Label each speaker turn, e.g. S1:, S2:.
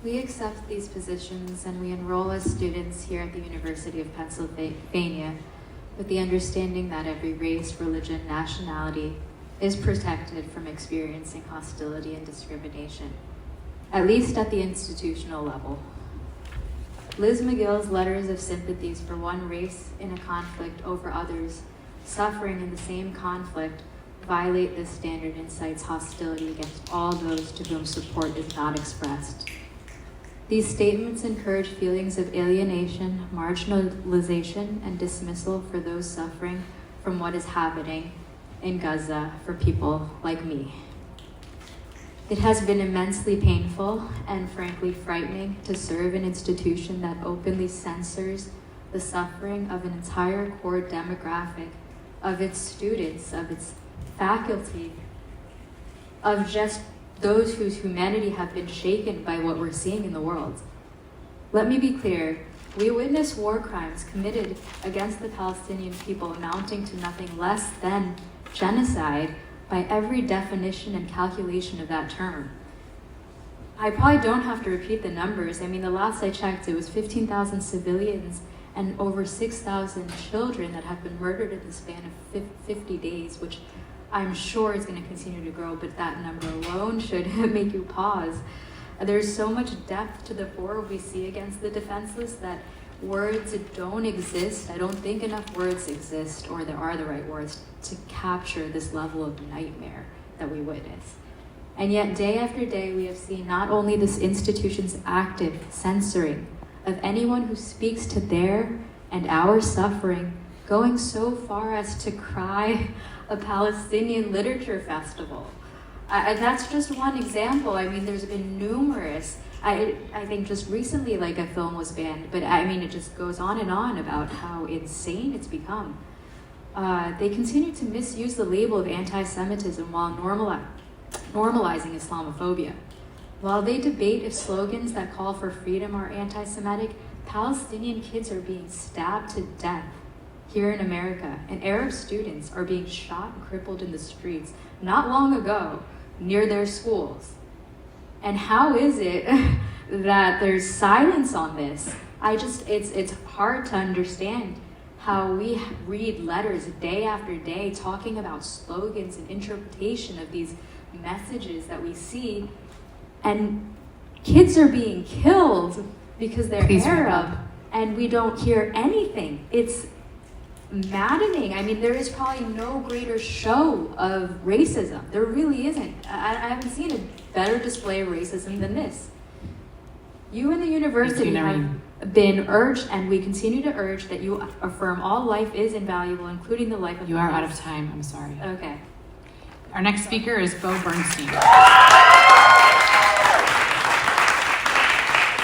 S1: We accept these positions and we enroll as students here at the University of Pennsylvania with the understanding that every race, religion, nationality is protected from experiencing hostility and discrimination, at least at the institutional level. Liz Magill's letters of sympathies for one race in a conflict over others suffering in the same conflict violate this standard and cites hostility against all those to whom support is not expressed. These statements encourage feelings of alienation, marginalization, and dismissal for those suffering from what is happening in Gaza for people like me. It has been immensely painful and frankly frightening to serve an institution that openly censors the suffering of an entire core demographic, of its students, of its faculty, of just those whose humanity have been shaken by what we're seeing in the world. Let me be clear, we witness war crimes committed against the Palestinian people amounting to nothing less than genocide by every definition and calculation of that term. I probably don't have to repeat the numbers. I mean, the last I checked, it was 15,000 civilians and over 6,000 children that have been murdered in the span of 50 days, which I'm sure is going to continue to grow, but that number alone should make you pause. There's so much depth to the horror we see against the defenseless that words don't exist. I don't think enough words exist, or there are the right words, to capture this level of nightmare that we witness. And yet, day after day, we have seen not only this institution's active censoring of anyone who speaks to their and our suffering, going so far as to cry a Palestinian literature festival. That's just one example. I mean, there's been numerous. I think just recently, like, a film was banned, but I mean, it just goes on and on about how insane it's become. They continue to misuse the label of anti-Semitism while normalizing Islamophobia. While they debate if slogans that call for freedom are anti-Semitic, Palestinian kids are being stabbed to death here in America, and Arab students are being shot and crippled in the streets not long ago near their schools. And how is it that there's silence on this? It's hard to understand how we read letters day after day talking about slogans and interpretation of these messages that we see, and kids are being killed because they're Arab, and we don't hear anything. It's maddening. I mean, there is probably no greater show of racism. There really isn't. I haven't seen a better display of racism than this. You and the university have been urged, and we continue to urge, that you affirm all life is invaluable, including the life of
S2: You are out of time. I'm sorry.
S1: Okay.
S2: Our next speaker is Bo Bernstein.